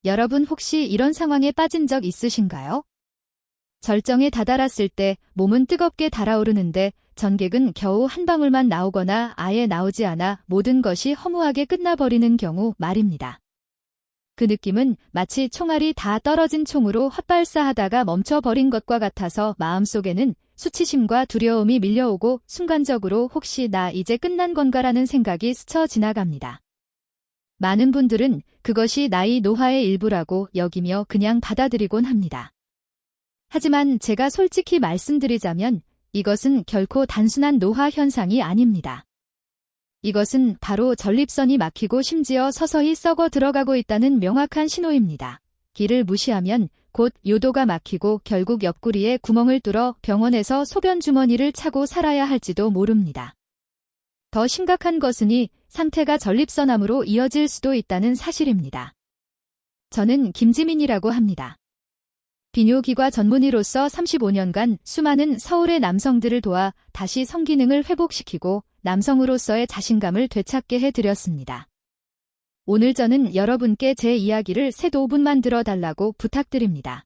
여러분 혹시 이런 상황에 빠진 적 있으신가요? 절정에 다다랐을 때 몸은 뜨겁게 달아오르는데 전객은 겨우 한 방울만 나오거나 아예 나오지 않아 모든 것이 허무하게 끝나버리는 경우 말입니다. 그 느낌은 마치 총알이 다 떨어진 총으로 헛발사하다가 멈춰버린 것과 같아서 마음속에는 수치심과 두려움이 밀려오고 순간적으로 혹시 나 이제 끝난 건가라는 생각이 스쳐 지나갑니다. 많은 분들은 그것이 나이 노화의 일부라고 여기며 그냥 받아들이곤 합니다. 하지만 제가 솔직히 말씀드리자면 이것은 결코 단순한 노화 현상이 아닙니다. 이것은 바로 전립선이 막히고 심지어 서서히 썩어 들어가고 있다는 명확한 신호입니다. 길을 무시하면 곧 요도가 막히고 결국 옆구리에 구멍을 뚫어 병원에서 소변 주머니를 차고 살아야 할지도 모릅니다. 더 심각한 것은 이 상태가 전립선암으로 이어질 수도 있다는 사실입니다. 저는 김지민이라고 합니다. 비뇨기과 전문의로서 35년간 수많은 서울의 남성들을 도와 다시 성기능을 회복시키고 남성으로서의 자신감을 되찾게 해드렸습니다. 오늘 저는 여러분께 제 이야기를 3-5분만 들어달라고 부탁드립니다.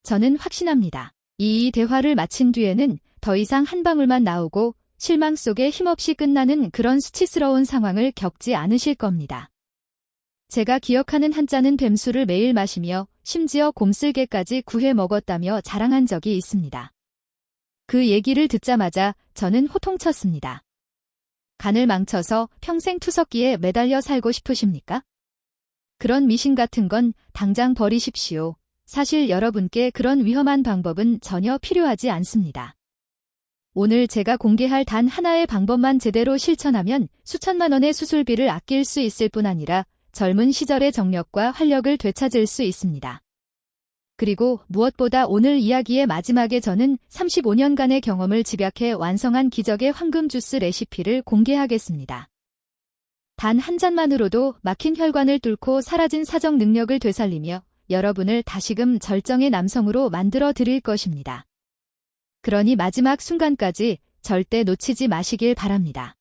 저는 확신합니다. 이 대화를 마친 뒤에는 더 이상 한 방울만 나오고 실망 속에 힘없이 끝나는 그런 수치스러운 상황을 겪지 않으실 겁니다. 제가 기억하는 한 잔은 뱀술을 매일 마시며 심지어 곰슬개까지 구해 먹었다며 자랑한 적이 있습니다. 그 얘기를 듣자마자 저는 호통쳤습니다. 간을 망쳐서 평생 투석기에 매달려 살고 싶으십니까? 그런 미신 같은 건 당장 버리십시오. 사실 여러분께 그런 위험한 방법은 전혀 필요하지 않습니다. 오늘 제가 공개할 단 하나의 방법만 제대로 실천하면 수천만 원의 수술비를 아낄 수 있을 뿐 아니라 젊은 시절의 정력과 활력을 되찾을 수 있습니다. 그리고 무엇보다 오늘 이야기의 마지막에 저는 35년간의 경험을 집약해 완성한 기적의 황금 주스 레시피를 공개하겠습니다. 단 한 잔만으로도 막힌 혈관을 뚫고 사라진 사정 능력을 되살리며 여러분을 다시금 절정의 남성으로 만들어 드릴 것입니다. 그러니 마지막 순간까지 절대 놓치지 마시길 바랍니다.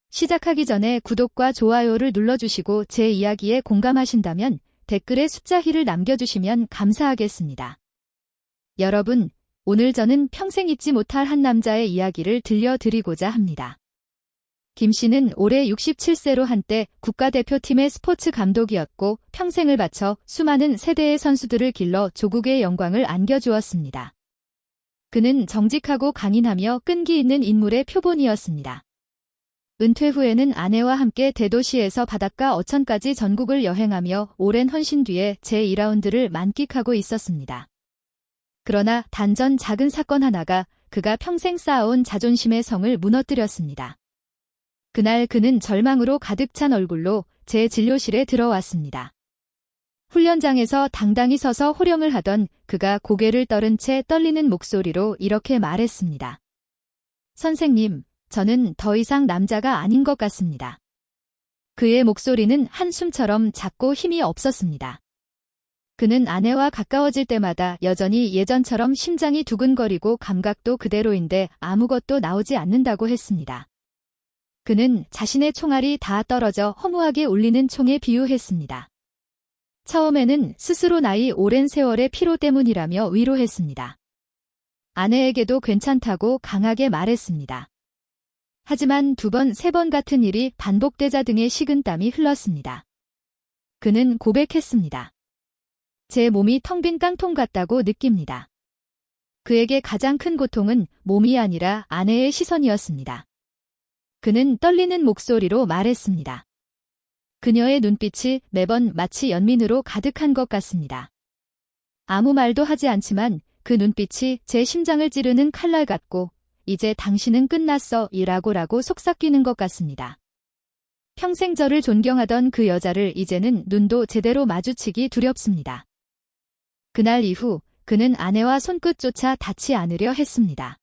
시작하기 전에 구독과 좋아요를 눌러주시고 제 이야기에 공감하신다면 댓글에 숫자 1을 남겨주시면 감사하겠습니다. 여러분, 오늘 저는 평생 잊지 못할 한 남자의 이야기를 들려드리고자 합니다. 김 씨는 올해 67세로 한때 국가대표팀의 스포츠 감독이었고 평생을 바쳐 수많은 세대의 선수들을 길러 조국의 영광을 안겨주었습니다. 그는 정직하고 강인하며 끈기 있는 인물의 표본이었습니다. 은퇴 후에는 아내와 함께 대도시에서 바닷가 어천까지 전국을 여행하며 오랜 헌신 뒤에 제2라운드를 만끽하고 있었습니다. 그러나 단전 작은 사건 하나가 그가 평생 쌓아온 자존심의 성을 무너뜨렸습니다. 그날 그는 절망으로 가득 찬 얼굴로 제 진료실에 들어왔습니다. 훈련장에서 당당히 서서 호령을 하던 그가 고개를 떨은 채 떨리는 목소리로 이렇게 말했습니다. 선생님, 저는 더 이상 남자가 아닌 것 같습니다. 그의 목소리는 한숨처럼 작고 힘이 없었습니다. 그는 아내와 가까워질 때마다 여전히 예전처럼 심장이 두근거리고 감각도 그대로인데 아무것도 나오지 않는다고 했습니다. 그는 자신의 총알이 다 떨어져 허무하게 울리는 총에 비유했습니다. 처음에는 스스로 나이 오랜 세월의 피로 때문이라며 위로했습니다. 아내에게도 괜찮다고 강하게 말했습니다. 하지만 2번, 3번 같은 일이 반복되자 등의 식은땀이 흘렀습니다. 그는 고백했습니다. 제 몸이 텅 빈 깡통 같다고 느낍니다. 그에게 가장 큰 고통은 몸이 아니라 아내의 시선이었습니다. 그는 떨리는 목소리로 말했습니다. 그녀의 눈빛이 매번 마치 연민으로 가득한 것 같습니다. 아무 말도 하지 않지만 그 눈빛이 제 심장을 찌르는 칼날 같고 이제 당신은 끝났어 이라고 속삭이는 것 같습니다. 평생 저를 존경하던 그 여자를 이제는 눈도 제대로 마주치기 두렵습니다. 그날 이후 그는 아내와 손끝조차 닿지 않으려 했습니다.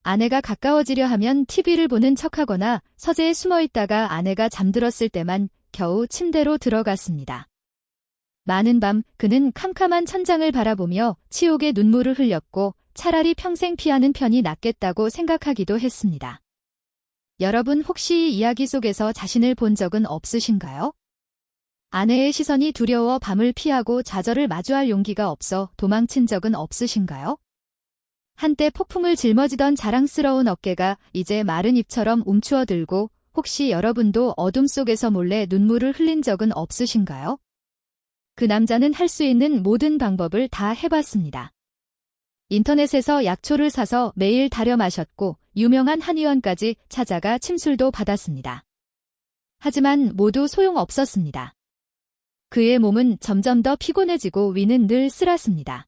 아내가 가까워지려 하면 TV를 보는 척하거나 서재에 숨어있다가 아내가 잠들었을 때만 겨우 침대로 들어갔습니다. 많은 밤 그는 캄캄한 천장을 바라보며 치욕의 눈물을 흘렸고 차라리 평생 피하는 편이 낫겠다고 생각하기도 했습니다. 여러분 혹시 이 이야기 속에서 자신을 본 적은 없으신가요? 아내의 시선이 두려워 밤을 피하고 좌절을 마주할 용기가 없어 도망친 적은 없으신가요? 한때 폭풍을 짊어지던 자랑스러운 어깨가 이제 마른 잎처럼 움츠어들고 혹시 여러분도 어둠 속에서 몰래 눈물을 흘린 적은 없으신가요? 그 남자는 할 수 있는 모든 방법을 다 해봤습니다. 인터넷에서 약초를 사서 매일 달여 마셨고 유명한 한의원까지 찾아가 침술도 받았습니다. 하지만 모두 소용없었습니다. 그의 몸은 점점 더 피곤해지고 위는 늘 쓰랐습니다.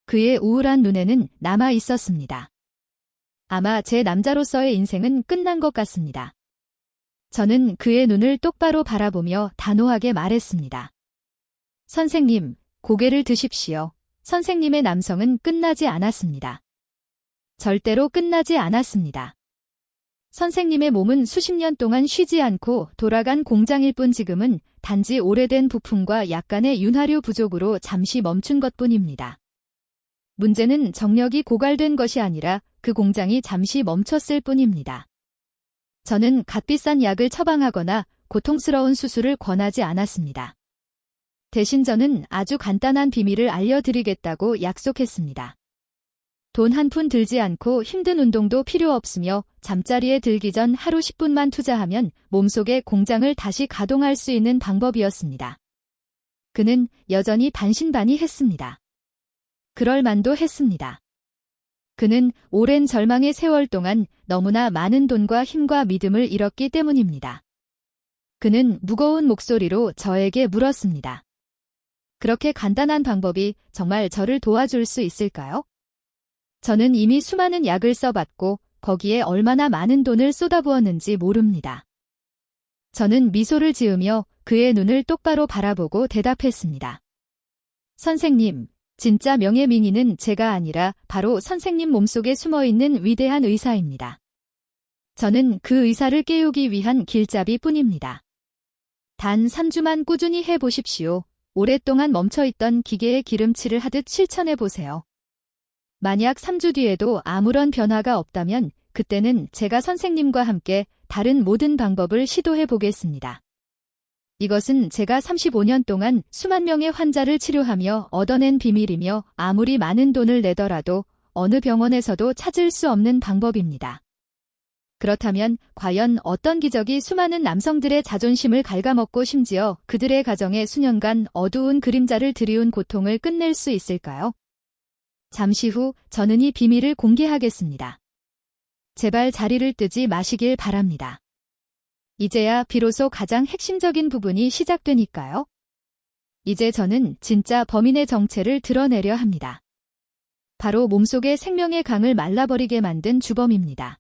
그의 우울한 눈에는 남아 있었습니다. 아마 제 남자로서의 인생은 끝난 것 같습니다. 저는 그의 눈을 똑바로 바라보며 단호하게 말했습니다. 선생님, 고개를 드십시오. 선생님의 남성은 끝나지 않았습니다. 절대로 끝나지 않았습니다. 선생님의 몸은 수십 년 동안 쉬지 않고 돌아간 공장일 뿐 지금은 단지 오래된 부품과 약간의 윤활유 부족으로 잠시 멈춘 것뿐입니다. 문제는 정력이 고갈된 것이 아니라 그 공장이 잠시 멈췄을 뿐입니다. 저는 값비싼 약을 처방하거나 고통스러운 수술을 권하지 않았습니다. 대신 저는 아주 간단한 비밀을 알려드리겠다고 약속했습니다. 돈 한 푼 들지 않고 힘든 운동도 필요 없으며 잠자리에 들기 전 하루 10분만 투자하면 몸속의 공장을 다시 가동할 수 있는 방법이었습니다. 그는 여전히 반신반의했습니다. 그럴 만도 했습니다. 그는 오랜 절망의 세월 동안 너무나 많은 돈과 힘과 믿음을 잃었기 때문입니다. 그는 무거운 목소리로 저에게 물었습니다. 그렇게 간단한 방법이 정말 저를 도와줄 수 있을까요? 저는 이미 수많은 약을 써봤고 거기에 얼마나 많은 돈을 쏟아부었는지 모릅니다. 저는 미소를 지으며 그의 눈을 똑바로 바라보고 대답했습니다. 선생님, 진짜 명예민인은 제가 아니라 바로 선생님 몸속에 숨어있는 위대한 의사입니다. 저는 그 의사를 깨우기 위한 길잡이 뿐입니다. 단 3주만 꾸준히 해보십시오. 오랫동안 멈춰있던 기계에 기름칠을 하듯 실천해보세요. 만약 3주 뒤에도 아무런 변화가 없다면 그때는 제가 선생님과 함께 다른 모든 방법을 시도해보겠습니다. 이것은 제가 35년 동안 수만 명의 환자를 치료하며 얻어낸 비밀이며 아무리 많은 돈을 내더라도 어느 병원에서도 찾을 수 없는 방법입니다. 그렇다면 과연 어떤 기적이 수많은 남성들의 자존심을 갉아먹고 심지어 그들의 가정에 수년간 어두운 그림자를 들이운 고통을 끝낼 수 있을까요? 잠시 후 저는 이 비밀을 공개하겠습니다. 제발 자리를 뜨지 마시길 바랍니다. 이제야 비로소 가장 핵심적인 부분이 시작되니까요. 이제 저는 진짜 범인의 정체를 드러내려 합니다. 바로 몸속의 생명의 강을 말라버리게 만든 주범입니다.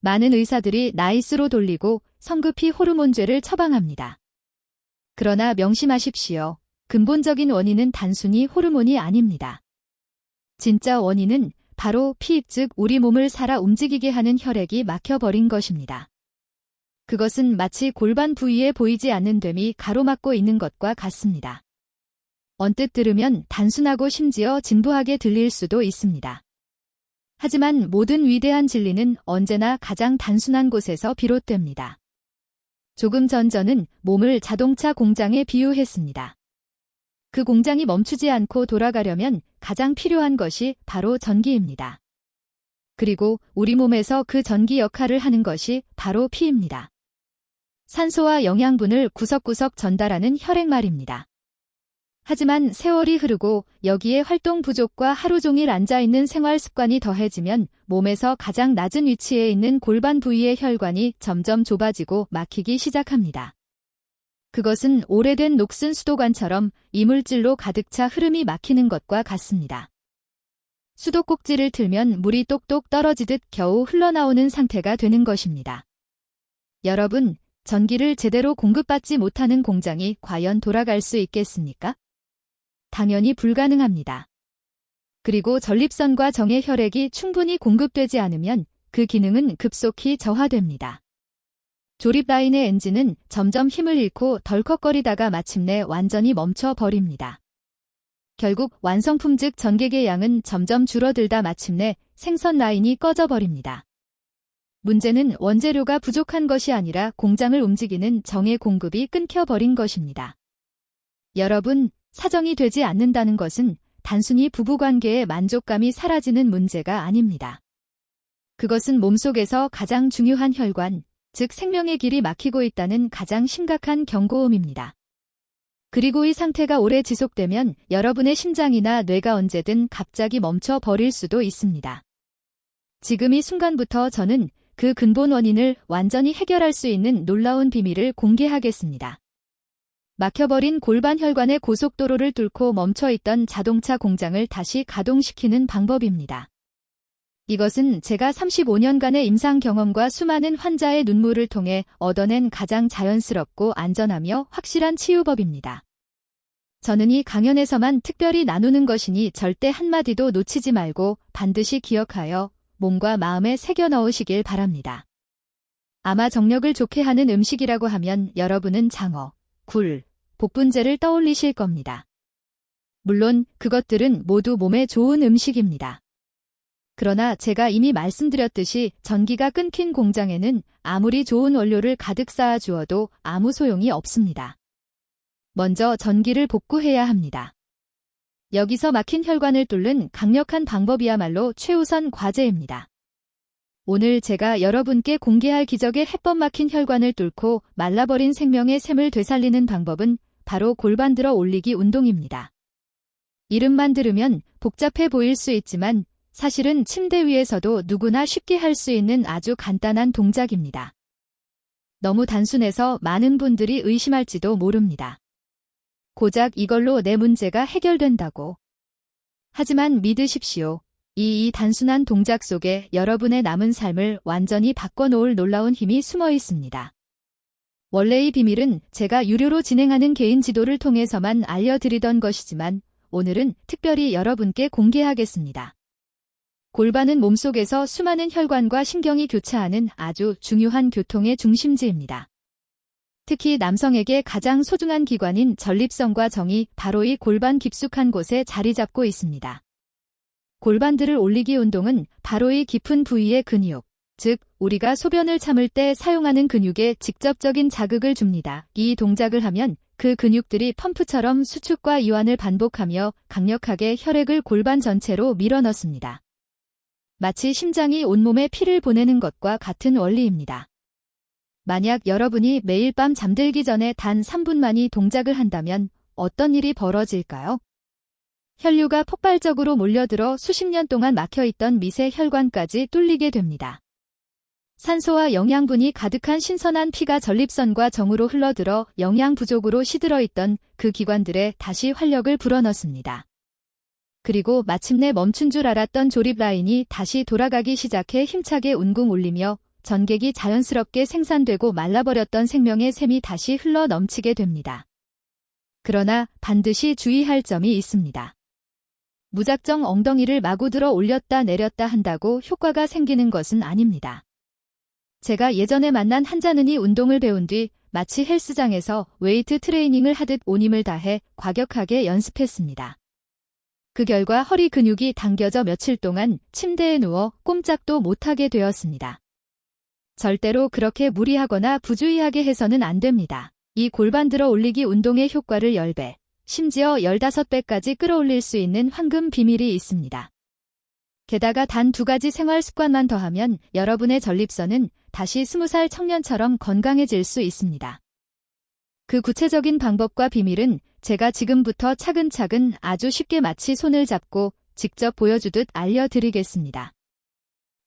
많은 의사들이 나이스로 돌리고 성급히 호르몬제를 처방합니다. 그러나 명심하십시오. 근본적인 원인은 단순히 호르몬이 아닙니다. 진짜 원인은 바로 피, 즉 우리 몸을 살아 움직이게 하는 혈액이 막혀버린 것입니다. 그것은 마치 골반 부위에 보이지 않는 됨이 가로막고 있는 것과 같습니다. 언뜻 들으면 단순하고 심지어 진부하게 들릴 수도 있습니다. 하지만 모든 위대한 진리는 언제나 가장 단순한 곳에서 비롯됩니다. 조금 전 저는 몸을 자동차 공장에 비유했습니다. 그 공장이 멈추지 않고 돌아가려면 가장 필요한 것이 바로 전기입니다. 그리고 우리 몸에서 그 전기 역할을 하는 것이 바로 피입니다. 산소와 영양분을 구석구석 전달하는 혈액 말입니다. 하지만 세월이 흐르고 여기에 활동 부족과 하루 종일 앉아있는 생활 습관이 더해지면 몸에서 가장 낮은 위치에 있는 골반 부위의 혈관이 점점 좁아지고 막히기 시작합니다. 그것은 오래된 녹슨 수도관처럼 이물질로 가득 차 흐름이 막히는 것과 같습니다. 수도꼭지를 틀면 물이 똑똑 떨어지듯 겨우 흘러나오는 상태가 되는 것입니다. 여러분, 전기를 제대로 공급받지 못하는 공장이 과연 돌아갈 수 있겠습니까? 당연히 불가능합니다. 그리고 전립선과 정의 혈액이 충분히 공급되지 않으면 그 기능은 급속히 저하됩니다. 조립 라인의 엔진은 점점 힘을 잃고 덜컥거리다가 마침내 완전히 멈춰버립니다. 결국 완성품 즉 전객의 양은 점점 줄어들다 마침내 생선 라인이 꺼져버립니다. 문제는 원재료가 부족한 것이 아니라 공장을 움직이는 정의 공급이 끊겨버린 것입니다. 여러분, 사정이 되지 않는다는 것은 단순히 부부관계의 만족감이 사라지는 문제가 아닙니다. 그것은 몸속에서 가장 중요한 혈관, 즉 생명의 길이 막히고 있다는 가장 심각한 경고음입니다. 그리고 이 상태가 오래 지속되면 여러분의 심장이나 뇌가 언제든 갑자기 멈춰 버릴 수도 있습니다. 지금 이 순간부터 저는 그 근본 원인을 완전히 해결할 수 있는 놀라운 비밀을 공개하겠습니다. 막혀버린 골반 혈관의 고속도로를 뚫고 멈춰있던 자동차 공장을 다시 가동시키는 방법입니다. 이것은 제가 35년간의 임상 경험과 수많은 환자의 눈물을 통해 얻어낸 가장 자연스럽고 안전하며 확실한 치유법입니다. 저는 이 강연에서만 특별히 나누는 것이니 절대 한마디도 놓치지 말고 반드시 기억하여 몸과 마음에 새겨 넣으시길 바랍니다. 아마 정력을 좋게 하는 음식이라고 하면 여러분은 장어, 굴, 복분제를 떠올리실 겁니다. 물론 그것들은 모두 몸에 좋은 음식입니다. 그러나 제가 이미 말씀드렸듯이 전기가 끊긴 공장에는 아무리 좋은 원료를 가득 쌓아 주어도 아무 소용이 없습니다. 먼저 전기를 복구해야 합니다. 여기서 막힌 혈관을 뚫는 강력한 방법이야말로 최우선 과제입니다. 오늘 제가 여러분께 공개할 기적의 해법 막힌 혈관을 뚫고 말라버린 생명의 샘을 되살리는 방법은 바로 골반 들어 올리기 운동입니다. 이름만 들으면 복잡해 보일 수 있지만 사실은 침대 위에서도 누구나 쉽게 할 수 있는 아주 간단한 동작입니다. 너무 단순해서 많은 분들이 의심할지도 모릅니다. 고작 이걸로 내 문제가 해결된다고. 하지만 믿으십시오. 이 단순한 동작 속에 여러분의 남은 삶을 완전히 바꿔놓을 놀라운 힘이 숨어 있습니다. 원래 이 비밀은 제가 유료로 진행하는 개인 지도를 통해서만 알려드리던 것이지만 오늘은 특별히 여러분께 공개하겠습니다. 골반은 몸속에서 수많은 혈관과 신경이 교차하는 아주 중요한 교통의 중심지입니다. 특히 남성에게 가장 소중한 기관인 전립선과 정이 바로 이 골반 깊숙한 곳에 자리 잡고 있습니다. 골반들을 올리기 운동은 바로 이 깊은 부위의 근육, 즉 우리가 소변을 참을 때 사용하는 근육에 직접적인 자극을 줍니다. 이 동작을 하면 그 근육들이 펌프처럼 수축과 이완을 반복하며 강력하게 혈액을 골반 전체로 밀어넣습니다. 마치 심장이 온몸에 피를 보내는 것과 같은 원리입니다. 만약 여러분이 매일 밤 잠들기 전에 단 3분만 이 동작을 한다면 어떤 일이 벌어질까요? 혈류가 폭발적으로 몰려들어 수십 년 동안 막혀있던 미세 혈관까지 뚫리게 됩니다. 산소와 영양분이 가득한 신선한 피가 전립선과 정으로 흘러들어 영양 부족으로 시들어있던 그 기관들에 다시 활력을 불어넣습니다. 그리고 마침내 멈춘 줄 알았던 조립 라인이 다시 돌아가기 시작해 힘차게 웅궁 울리며 전객이 자연스럽게 생산되고 말라버렸던 생명의 샘이 다시 흘러 넘치게 됩니다. 그러나 반드시 주의할 점이 있습니다. 무작정 엉덩이를 마구 들어 올렸다 내렸다 한다고 효과가 생기는 것은 아닙니다. 제가 예전에 만난 환자는 이 운동을 배운 뒤 마치 헬스장에서 웨이트 트레이닝을 하듯 온 힘을 다해 과격하게 연습했습니다. 그 결과 허리 근육이 당겨져 며칠 동안 침대에 누워 꼼짝도 못하게 되었습니다. 절대로 그렇게 무리하거나 부주의하게 해서는 안 됩니다. 이 골반 들어 올리기 운동의 효과를 10배, 심지어 15배까지 끌어올릴 수 있는 황금 비밀이 있습니다. 게다가 단 2가지 생활 습관만 더하면 여러분의 전립선은 다시 20살 청년처럼 건강해질 수 있습니다. 그 구체적인 방법과 비밀은 제가 지금부터 차근차근 아주 쉽게 마치 손을 잡고 직접 보여주듯 알려드리겠습니다.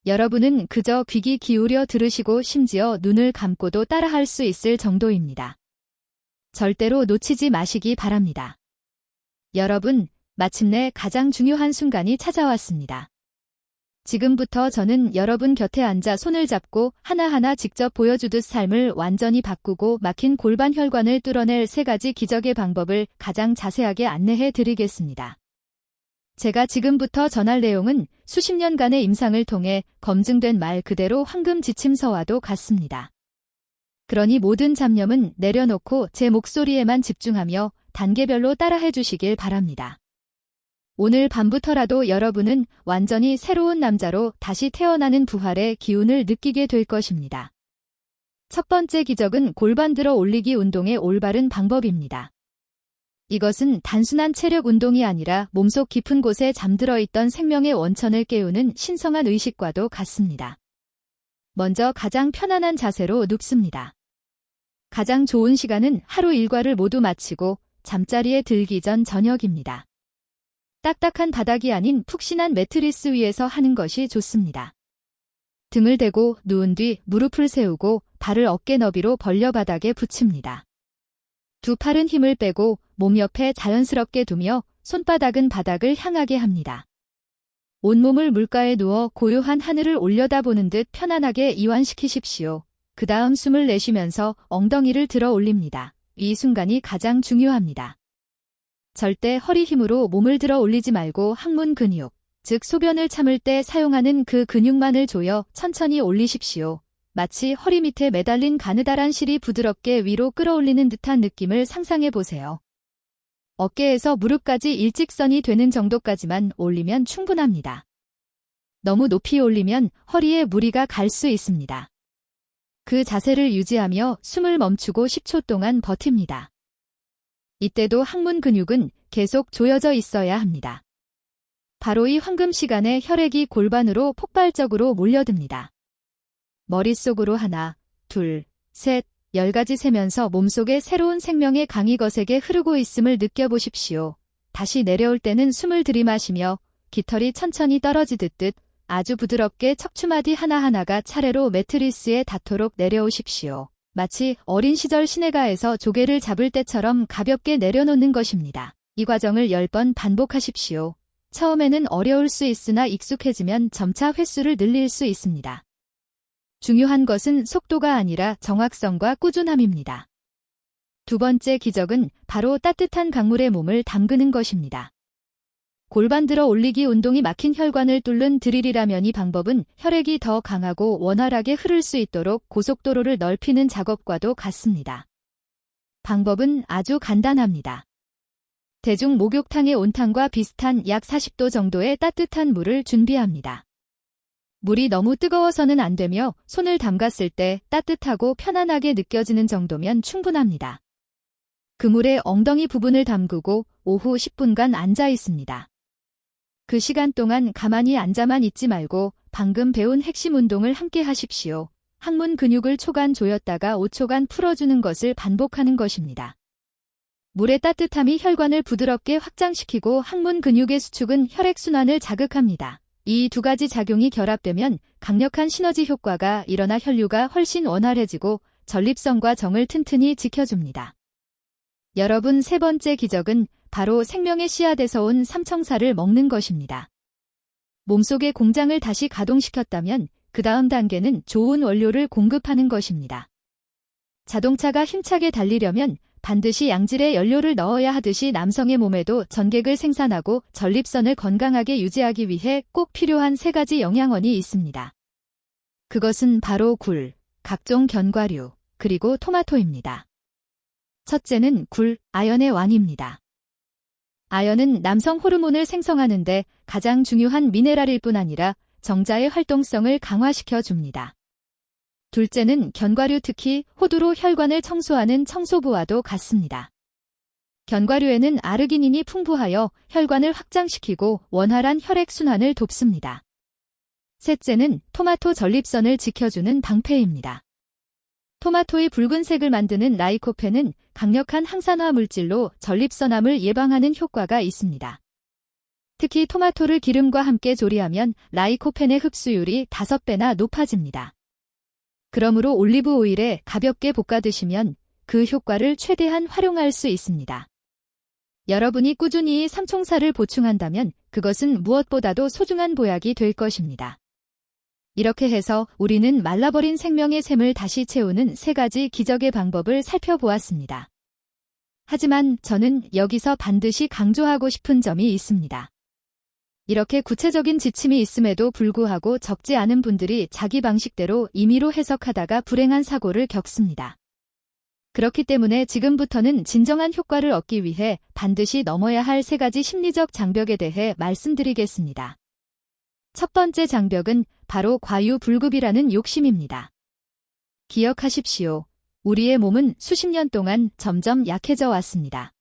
여러분은 그저 귀 기울여 들으시고 심지어 눈을 감고도 따라할 수 있을 정도입니다. 절대로 놓치지 마시기 바랍니다. 여러분, 마침내 가장 중요한 순간이 찾아왔습니다. 지금부터 저는 여러분 곁에 앉아 손을 잡고 하나하나 직접 보여주듯 삶을 완전히 바꾸고 막힌 골반 혈관을 뚫어낼 3가지 기적의 방법을 가장 자세하게 안내해 드리겠습니다. 제가 지금부터 전할 내용은 수십 년간의 임상을 통해 검증된 말 그대로 황금 지침서와도 같습니다. 그러니 모든 잡념은 내려놓고 제 목소리에만 집중하며 단계별로 따라해 주시길 바랍니다. 오늘 밤부터라도 여러분은 완전히 새로운 남자로 다시 태어나는 부활의 기운을 느끼게 될 것입니다. 첫 번째 기적은 골반 들어 올리기 운동의 올바른 방법입니다. 이것은 단순한 체력 운동이 아니라 몸속 깊은 곳에 잠들어 있던 생명의 원천을 깨우는 신성한 의식과도 같습니다. 먼저 가장 편안한 자세로 눕습니다. 가장 좋은 시간은 하루 일과를 모두 마치고 잠자리에 들기 전 저녁입니다. 딱딱한 바닥이 아닌 푹신한 매트리스 위에서 하는 것이 좋습니다. 등을 대고 누운 뒤 무릎을 세우고 발을 어깨 너비로 벌려 바닥에 붙입니다. 두 팔은 힘을 빼고 몸 옆에 자연스럽게 두며 손바닥은 바닥을 향하게 합니다. 온몸을 물가에 누워 고요한 하늘을 올려다보는 듯 편안하게 이완시키십시오. 그 다음 숨을 내쉬면서 엉덩이를 들어 올립니다. 이 순간이 가장 중요합니다. 절대 허리 힘으로 몸을 들어 올리지 말고 항문 근육, 즉 소변을 참을 때 사용하는 그 근육만을 조여 천천히 올리십시오. 마치 허리 밑에 매달린 가느다란 실이 부드럽게 위로 끌어올리는 듯한 느낌을 상상해 보세요. 어깨에서 무릎까지 일직선이 되는 정도까지만 올리면 충분합니다. 너무 높이 올리면 허리에 무리가 갈 수 있습니다. 그 자세를 유지하며 숨을 멈추고 10초 동안 버팁니다. 이때도 항문 근육은 계속 조여져 있어야 합니다. 바로 이 황금 시간에 혈액이 골반으로 폭발적으로 몰려듭니다. 머릿속으로 하나, 둘, 셋, 10가지 세면서 몸속에 새로운 생명의 강이 거세게 흐르고 있음을 느껴보십시오. 다시 내려올 때는 숨을 들이마시며 깃털이 천천히 떨어지듯 아주 부드럽게 척추마디 하나하나가 차례로 매트리스에 닿도록 내려오십시오. 마치 어린 시절 시내가에서 조개를 잡을 때처럼 가볍게 내려놓는 것입니다. 이 과정을 10번 반복하십시오. 처음에는 어려울 수 있으나 익숙해지면 점차 횟수를 늘릴 수 있습니다. 중요한 것은 속도가 아니라 정확성과 꾸준함입니다. 두 번째 기적은 바로 따뜻한 강물에 몸을 담그는 것입니다. 골반 들어 올리기 운동이 막힌 혈관을 뚫는 드릴이라면 이 방법은 혈액이 더 강하고 원활하게 흐를 수 있도록 고속도로를 넓히는 작업과도 같습니다. 방법은 아주 간단합니다. 대중 목욕탕의 온탕과 비슷한 약 40도 정도의 따뜻한 물을 준비합니다. 물이 너무 뜨거워서는 안 되며 손을 담갔을 때 따뜻하고 편안하게 느껴지는 정도면 충분합니다. 그 물에 엉덩이 부분을 담그고 오후 10분간 앉아 있습니다. 그 시간 동안 가만히 앉아만 있지 말고 방금 배운 핵심 운동을 함께 하십시오. 항문 근육을 초간 조였다가 5초간 풀어주는 것을 반복하는 것입니다. 물의 따뜻함이 혈관을 부드럽게 확장시키고 항문 근육의 수축은 혈액순환을 자극합니다. 이 두 가지 작용이 결합되면 강력한 시너지 효과가 일어나 혈류가 훨씬 원활해지고 전립선과 정을 튼튼히 지켜줍니다. 여러분, 세 번째 기적은 바로 생명의 씨앗에서 온 삼청사를 먹는 것입니다. 몸속의 공장을 다시 가동시켰다면 그 다음 단계는 좋은 원료를 공급하는 것입니다. 자동차가 힘차게 달리려면 반드시 양질의 연료를 넣어야 하듯이 남성의 몸에도 전객을 생산하고 전립선을 건강하게 유지하기 위해 꼭 필요한 3가지 영양원이 있습니다. 그것은 바로 굴, 각종 견과류, 그리고 토마토입니다. 첫째는 굴, 아연의 왕입니다. 아연은 남성 호르몬을 생성하는데 가장 중요한 미네랄일 뿐 아니라 정자의 활동성을 강화시켜 줍니다. 둘째는 견과류, 특히 호두로 혈관을 청소하는 청소부와도 같습니다. 견과류에는 아르기닌이 풍부하여 혈관을 확장시키고 원활한 혈액순환을 돕습니다. 셋째는 토마토, 전립선을 지켜주는 방패입니다. 토마토의 붉은색을 만드는 라이코펜은 강력한 항산화 물질로 전립선암을 예방하는 효과가 있습니다. 특히 토마토를 기름과 함께 조리하면 라이코펜의 흡수율이 5배나 높아집니다. 그러므로 올리브 오일에 가볍게 볶아 드시면 그 효과를 최대한 활용할 수 있습니다. 여러분이 꾸준히 삼총사를 보충한다면 그것은 무엇보다도 소중한 보약이 될 것입니다. 이렇게 해서 우리는 말라버린 생명의 샘을 다시 채우는 3가지 기적의 방법을 살펴보았습니다. 하지만 저는 여기서 반드시 강조하고 싶은 점이 있습니다. 이렇게 구체적인 지침이 있음에도 불구하고 적지 않은 분들이 자기 방식대로 임의로 해석하다가 불행한 사고를 겪습니다. 그렇기 때문에 지금부터는 진정한 효과를 얻기 위해 반드시 넘어야 할 3가지 심리적 장벽에 대해 말씀드리겠습니다. 첫 번째 장벽은 바로 과유불급이라는 욕심입니다. 기억하십시오. 우리의 몸은 수십 년 동안 점점 약해져 왔습니다.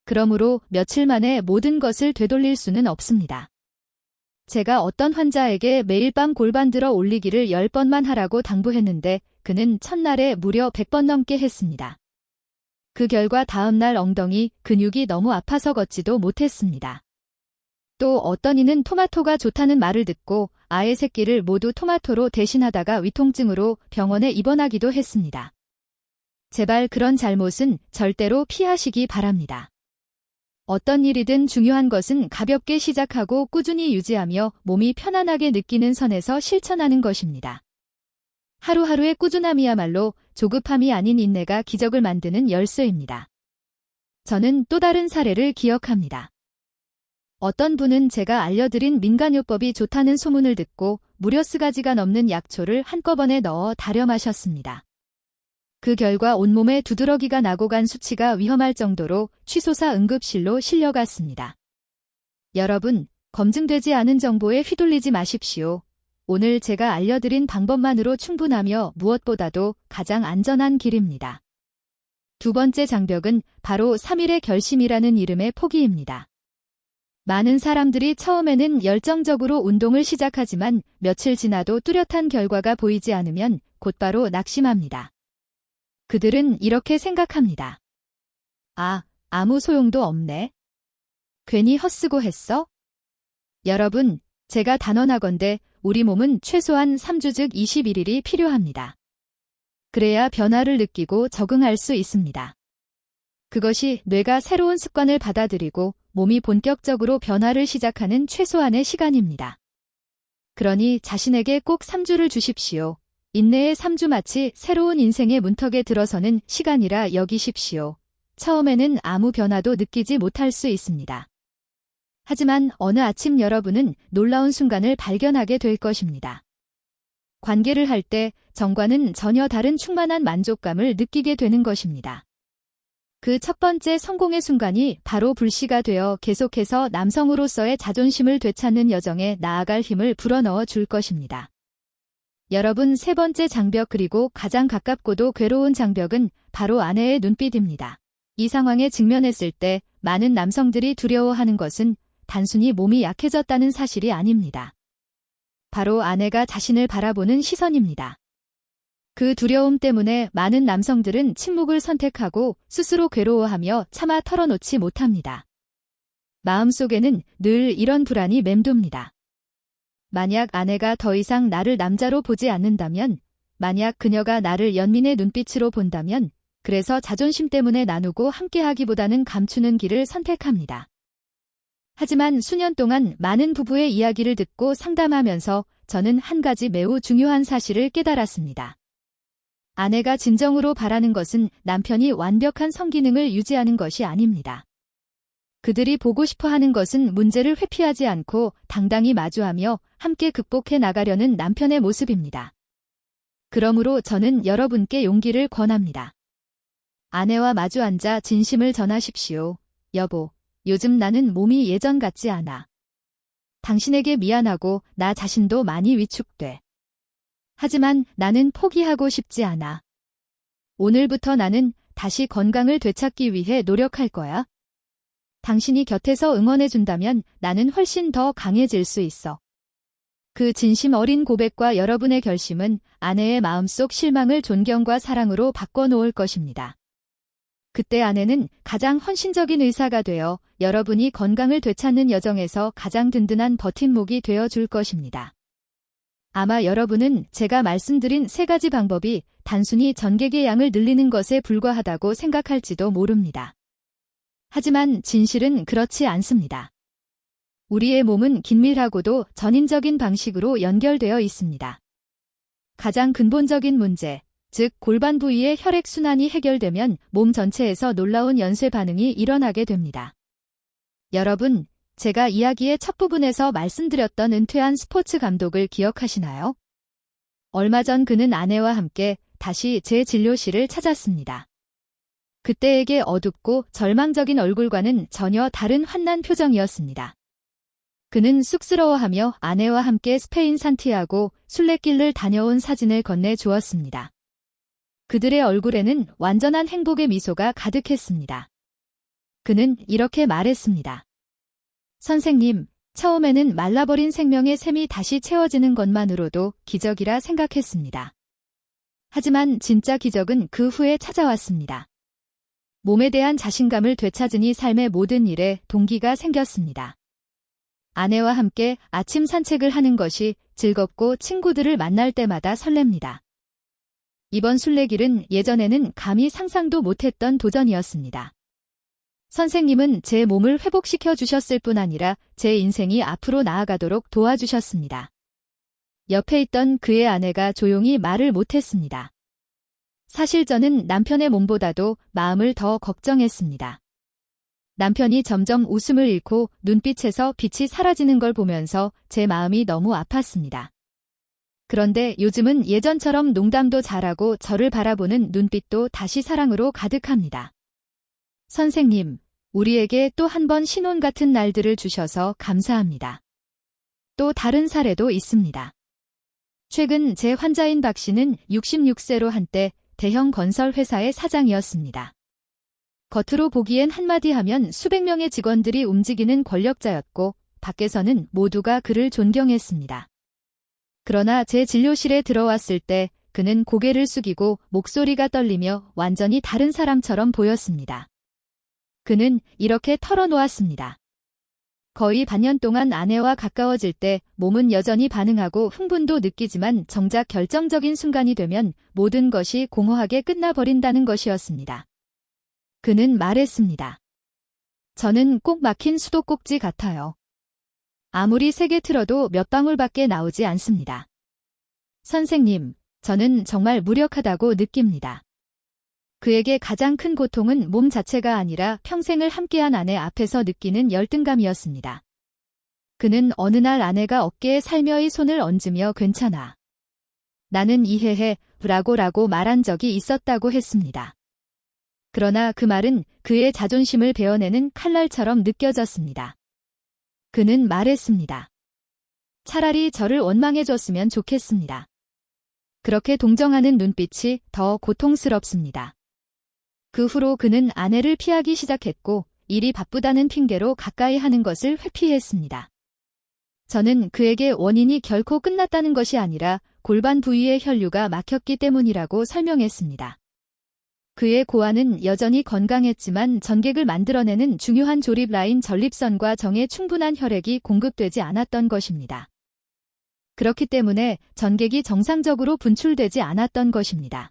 그러므로 며칠 만에 모든 것을 되돌릴 수는 없습니다. 제가 어떤 환자에게 매일 밤 골반 들어 올리기를 10번만 하라고 당부했는데 그는 첫날에 무려 100번 넘게 했습니다. 그 결과 다음날 엉덩이 근육이 너무 아파서 걷지도 못했습니다. 또 어떤 이는 토마토가 좋다는 말을 듣고 아이 새끼를 모두 토마토로 대신하다가 위통증으로 병원에 입원하기도 했습니다. 제발 그런 잘못은 절대로 피하시기 바랍니다. 어떤 일이든 중요한 것은 가볍게 시작하고 꾸준히 유지하며 몸이 편안하게 느끼는 선에서 실천하는 것입니다. 하루하루의 꾸준함이야말로 조급함이 아닌 인내가 기적을 만드는 열쇠입니다. 저는 또 다른 사례를 기억합니다. 어떤 분은 제가 알려드린 민간요법이 좋다는 소문을 듣고 무려 4가지가 넘는 약초를 한꺼번에 넣어 달여 마셨습니다. 그 결과 온몸에 두드러기가 나고 간 수치가 위험할 정도로 취소사 응급실로 실려갔습니다. 여러분, 검증되지 않은 정보에 휘둘리지 마십시오. 오늘 제가 알려드린 방법만으로 충분하며 무엇보다도 가장 안전한 길입니다. 두 번째 장벽은 바로 3일의 결심이라는 이름의 포기입니다. 많은 사람들이 처음에는 열정적으로 운동을 시작하지만 며칠 지나도 뚜렷한 결과가 보이지 않으면 곧바로 낙심합니다. 그들은 이렇게 생각합니다. 아무 소용도 없네. 괜히 헛쓰고 했어? 여러분, 제가 단언하건대 우리 몸은 최소한 3주 즉 21일이 필요합니다. 그래야 변화를 느끼고 적응할 수 있습니다. 그것이 뇌가 새로운 습관을 받아들이고 몸이 본격적으로 변화를 시작하는 최소한의 시간입니다. 그러니 자신에게 꼭 3주를 주십시오. 인내의 3주 마치 새로운 인생의 문턱에 들어서는 시간이라 여기십시오. 처음에는 아무 변화도 느끼지 못할 수 있습니다. 하지만 어느 아침 여러분은 놀라운 순간을 발견하게 될 것입니다. 관계를 할 때 전과는 전혀 다른 충만한 만족감을 느끼게 되는 것입니다. 그 첫 번째 성공의 순간이 바로 불씨가 되어 계속해서 남성으로서의 자존심을 되찾는 여정에 나아갈 힘을 불어넣어 줄 것입니다. 여러분, 3번째 장벽 그리고 가장 가깝고도 괴로운 장벽은 바로 아내의 눈빛입니다. 이 상황에 직면했을 때 많은 남성들이 두려워하는 것은 단순히 몸이 약해졌다는 사실이 아닙니다. 바로 아내가 자신을 바라보는 시선입니다. 그 두려움 때문에 많은 남성들은 침묵을 선택하고 스스로 괴로워하며 차마 털어놓지 못합니다. 마음속에는 늘 이런 불안이 맴돕니다. 만약 아내가 더 이상 나를 남자로 보지 않는다면, 만약 그녀가 나를 연민의 눈빛으로 본다면, 그래서 자존심 때문에 나누고 함께하기보다는 감추는 길을 선택합니다. 하지만 수년 동안 많은 부부의 이야기를 듣고 상담하면서 저는 한 가지 매우 중요한 사실을 깨달았습니다. 아내가 진정으로 바라는 것은 남편이 완벽한 성기능을 유지하는 것이 아닙니다. 그들이 보고 싶어 하는 것은 문제를 회피하지 않고 당당히 마주하며 함께 극복해 나가려는 남편의 모습입니다. 그러므로 저는 여러분께 용기를 권합니다. 아내와 마주 앉아 진심을 전하십시오. 여보, 요즘 나는 몸이 예전 같지 않아. 당신에게 미안하고 나 자신도 많이 위축돼. 하지만 나는 포기하고 싶지 않아. 오늘부터 나는 다시 건강을 되찾기 위해 노력할 거야. 당신이 곁에서 응원해준다면 나는 훨씬 더 강해질 수 있어. 그 진심 어린 고백과 여러분의 결심은 아내의 마음속 실망을 존경과 사랑으로 바꿔놓을 것입니다. 그때 아내는 가장 헌신적인 의사가 되어 여러분이 건강을 되찾는 여정에서 가장 든든한 버팀목이 되어줄 것입니다. 아마 여러분은 제가 말씀드린 3가지 방법이 단순히 전객의 양을 늘리는 것에 불과하다고 생각할지도 모릅니다. 하지만 진실은 그렇지 않습니다. 우리의 몸은 긴밀하고도 전인적인 방식으로 연결되어 있습니다. 가장 근본적인 문제, 즉 골반 부위의 혈액순환이 해결되면 몸 전체에서 놀라운 연쇄 반응이 일어나게 됩니다. 여러분, 제가 이야기의 첫 부분에서 말씀드렸던 은퇴한 스포츠 감독을 기억하시나요? 얼마 전 그는 아내와 함께 다시 제 진료실을 찾았습니다. 그때에게 어둡고 절망적인 얼굴과는 전혀 다른 환난 표정이었습니다. 그는 쑥스러워하며 아내와 함께 스페인 산티아고 순례길을 다녀온 사진을 건네주었습니다. 그들의 얼굴에는 완전한 행복의 미소가 가득했습니다. 그는 이렇게 말했습니다. 선생님, 처음에는 말라버린 생명의 샘이 다시 채워지는 것만으로도 기적이라 생각했습니다. 하지만 진짜 기적은 그 후에 찾아왔습니다. 몸에 대한 자신감을 되찾으니 삶의 모든 일에 동기가 생겼습니다. 아내와 함께 아침 산책을 하는 것이 즐겁고 친구들을 만날 때마다 설렙니다. 이번 순례길은 예전에는 감히 상상도 못했던 도전이었습니다. 선생님은 제 몸을 회복시켜 주셨을 뿐 아니라 제 인생이 앞으로 나아가도록 도와주셨습니다. 옆에 있던 그의 아내가 조용히 말을 못했습니다. 사실 저는 남편의 몸보다도 마음을 더 걱정했습니다. 남편이 점점 웃음을 잃고 눈빛에서 빛이 사라지는 걸 보면서 제 마음이 너무 아팠습니다. 그런데 요즘은 예전처럼 농담도 잘하고 저를 바라보는 눈빛도 다시 사랑으로 가득합니다. 선생님, 우리에게 또 한 번 신혼 같은 날들을 주셔서 감사합니다. 또 다른 사례도 있습니다. 최근 제 환자인 박 씨는 66세로 한때 대형 건설 회사의 사장이었습니다. 겉으로 보기엔 한마디 하면 수백 명의 직원들이 움직이는 권력자였고 밖에서는 모두가 그를 존경했습니다. 그러나 제 진료실에 들어왔을 때 그는 고개를 숙이고 목소리가 떨리며 완전히 다른 사람처럼 보였습니다. 그는 이렇게 털어놓았습니다. 거의 반년 동안 아내와 가까워질 때 몸은 여전히 반응하고 흥분도 느끼지만 정작 결정적인 순간이 되면 모든 것이 공허하게 끝나버린다는 것이었습니다. 그는 말했습니다. 저는 꼭 막힌 수도꼭지 같아요. 아무리 세게 틀어도 몇 방울밖에 나오지 않습니다. 선생님, 저는 정말 무력하다고 느낍니다. 그에게 가장 큰 고통은 몸 자체가 아니라 평생을 함께한 아내 앞에서 느끼는 열등감이었습니다. 그는 어느 날 아내가 어깨에 살며이 손을 얹으며 괜찮아. 나는 이해해 라고 말한 적이 있었다고 했습니다. 그러나 그 말은 그의 자존심을 베어내는 칼날처럼 느껴졌습니다. 그는 말했습니다. 차라리 저를 원망해줬으면 좋겠습니다. 그렇게 동정하는 눈빛이 더 고통스럽습니다. 그 후로 그는 아내를 피하기 시작했고 일이 바쁘다는 핑계로 가까이 하는 것을 회피했습니다. 저는 그에게 원인이 결코 끝났다는 것이 아니라 골반 부위의 혈류가 막혔기 때문이라고 설명했습니다. 그의 고환은 여전히 건강했지만 전객을 만들어내는 중요한 조립 라인 전립선과 정에 충분한 혈액이 공급되지 않았던 것입니다. 그렇기 때문에 전객이 정상적으로 분출되지 않았던 것입니다.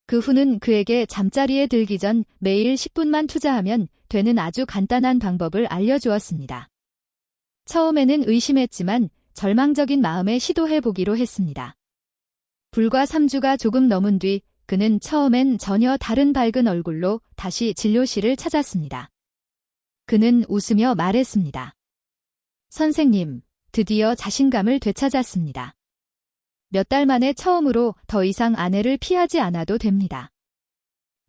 그 후는 그에게 잠자리에 들기 전 매일 10분만 투자하면 되는 아주 간단한 방법을 알려주었습니다. 처음에는 의심했지만 절망적인 마음에 시도해보기로 했습니다. 불과 3주가 조금 넘은 뒤 그는 처음엔 전혀 다른 밝은 얼굴로 다시 진료실을 찾았습니다. 그는 웃으며 말했습니다. 선생님, 드디어 자신감을 되찾았습니다. 몇 달 만에 처음으로 더 이상 아내를 피하지 않아도 됩니다.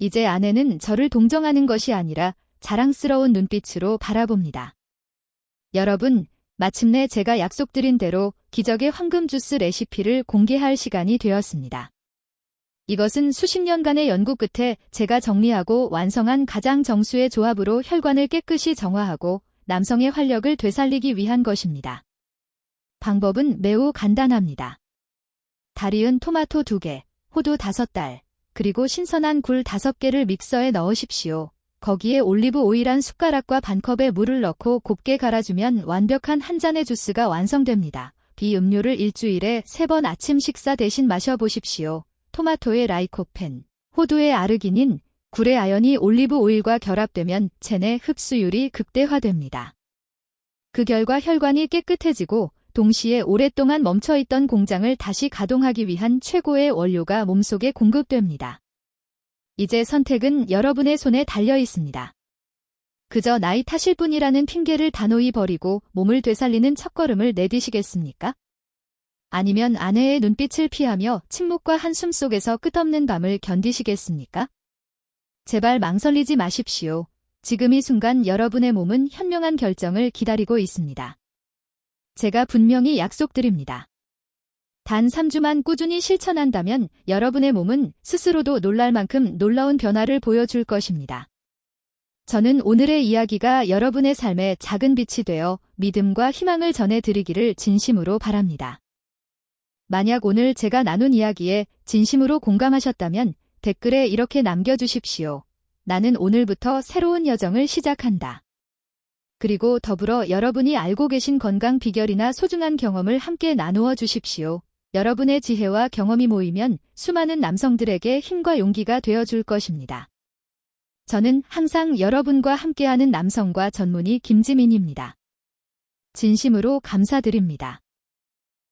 이제 아내는 저를 동정하는 것이 아니라 자랑스러운 눈빛으로 바라봅니다. 여러분, 마침내 제가 약속드린 대로 기적의 황금 주스 레시피를 공개할 시간이 되었습니다. 이것은 수십 년간의 연구 끝에 제가 정리하고 완성한 가장 정수의 조합으로 혈관을 깨끗이 정화하고 남성의 활력을 되살리기 위한 것입니다. 방법은 매우 간단합니다. 다리은 토마토 2개, 호두 5달, 그리고 신선한 굴 5개를 믹서에 넣으십시오. 거기에 올리브 오일 1숟가락과 반컵의 물을 넣고 곱게 갈아주면 완벽한 한 잔의 주스가 완성됩니다. 비음료를 일주일에 3번 아침 식사 대신 마셔보십시오. 토마토의 라이코펜, 호두의 아르기닌, 굴의 아연이 올리브 오일과 결합되면 체내 흡수율이 극대화됩니다. 그 결과 혈관이 깨끗해지고 동시에 오랫동안 멈춰있던 공장을 다시 가동하기 위한 최고의 원료가 몸속에 공급됩니다. 이제 선택은 여러분의 손에 달려 있습니다. 그저 나이 탓일 뿐이라는 핑계를 단호히 버리고 몸을 되살리는 첫걸음을 내디시겠습니까? 아니면 아내의 눈빛을 피하며 침묵과 한숨 속에서 끝없는 밤을 견디시겠습니까? 제발 망설이지 마십시오. 지금 이 순간 여러분의 몸은 현명한 결정을 기다리고 있습니다. 제가 분명히 약속드립니다. 단 3주만 꾸준히 실천한다면 여러분의 몸은 스스로도 놀랄 만큼 놀라운 변화를 보여줄 것입니다. 저는 오늘의 이야기가 여러분의 삶에 작은 빛이 되어 믿음과 희망을 전해드리기를 진심으로 바랍니다. 만약 오늘 제가 나눈 이야기에 진심으로 공감하셨다면 댓글에 이렇게 남겨주십시오. 나는 오늘부터 새로운 여정을 시작한다. 그리고 더불어 여러분이 알고 계신 건강 비결이나 소중한 경험을 함께 나누어 주십시오. 여러분의 지혜와 경험이 모이면 수많은 남성들에게 힘과 용기가 되어줄 것입니다. 저는 항상 여러분과 함께하는 남성과 전문의 김지민입니다. 진심으로 감사드립니다.